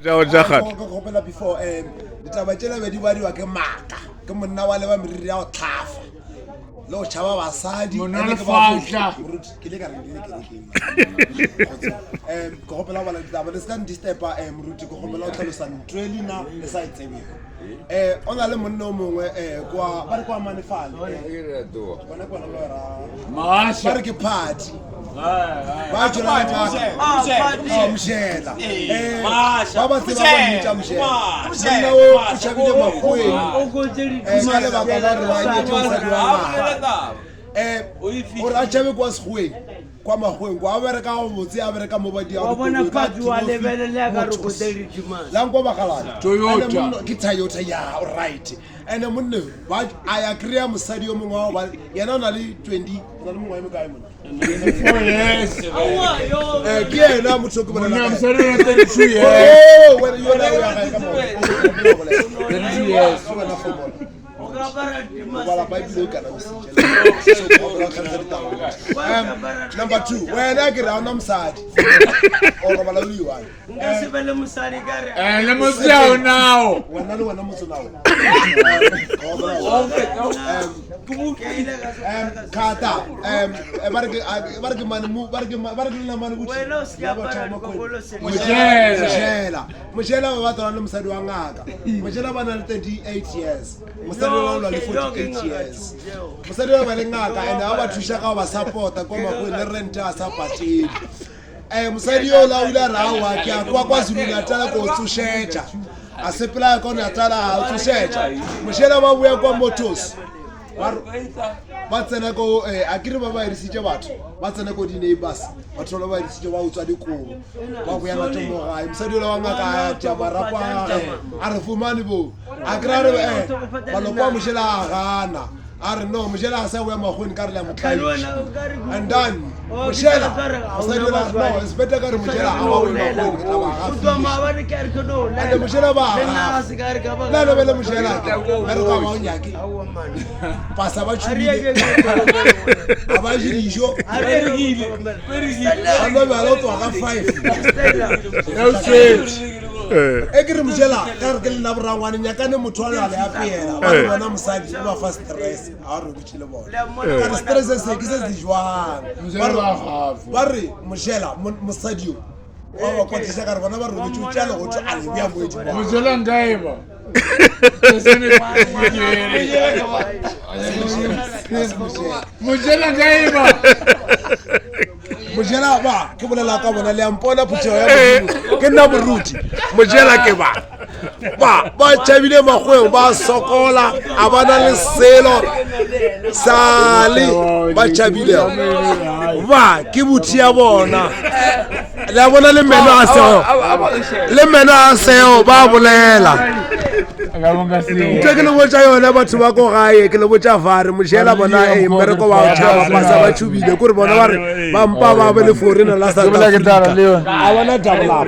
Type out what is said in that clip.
Jao jagat. Go gopela before ditaba tsela be di badiwa ke maka ke monna wa le ba meriri ya go tlhafa le go tšhaba basadi ke le ka re ke gopela bala ditaba le ska ndistepa moruti ke gopela o tlhalosa ntwe lena le sa itsebeng o na le monna o mongwe ba re kwa manefale bona bona lo ra ba re ke party ba tšhola mšhela ba ba tseba ba mmitša mšhela monna o o tšhabile makgweng ka lebaka la re ba nyetse mosadi wa ngaka gore a tšhabe kwa sekgweng kwa magweng kwa a bereka go botse a bereka mo badia lang kwa bagalana ke Toyota ya right ene monne a ya kry-a mosadi yo mongwe wa yena o na le 20 o na le mongwe wa eme kae mona ke yena motho ke bolela number 2 wena ke ra ona mosadi o bala o liwa se bele mosadi ka re le mosadi nao wena le wena motho nao kata ba re ke mane le mane wena o se ka para dikokolo se moshela ba batla le mosadi wa ngaka moshela ba na le 38 years mosadi wa le 48 years mosadi wa le ngaka ene a ba thusha ka ba supporta kwa magwe le rent a sa patedi mosadi yo la ula rawa ke akwa kwa Zulu Natal ko tsushetsha a sepela ko Natal a tsushetsha moshela ba buya kwa Motors ba tsena ko a kire ba ba irisitse batho ba tsena ko di neighbors batho ba ba irisitse ba utswa dikobo ba go ya na tomo ga mosadi lo wa ngaka ya barapa a re fumane bo a kira re ba lo kwa moshela a gana a re no moshela a sa wa magweni ka re la motlai and done moshela mosadi la no it's better ka re moshela a ba wena magweni ka ba ga to ma ba re ka re no ande moshela ba na se ka re ka ba la lo bele moshela ka re ka ba o nyaki pasa ba tshubile a ba dijo a re a lo ba lo to ga 5 no straight e ke re moshela ka re ke le na borangwane nyakane motho wa le ya pela ba bona mosadi ba fa stress a re botšile bona ka re stress se ke se dijwang ba re moshela mosadi yo wa ba kwatisa ka re bona ba re botšo tšala go tšwa a le bja mo etšwa moshela ngaiba moshela ngaiba moshela ba ke bolela ka bona le ampona phutego ya modimo ke nna boruti moshela ke ba tšhabile magweng ba sokola a bana le selo sale ba tšhabile ba ke buthi ya bona le bona le meno a seo ba bolela ke le botša yona batho ba ko gae ke le botša fare moshela bona mmereko ba tšhaba pasa ba tšhubile kore bona ba re ba mpa ba be le forena la South Africa a bona double up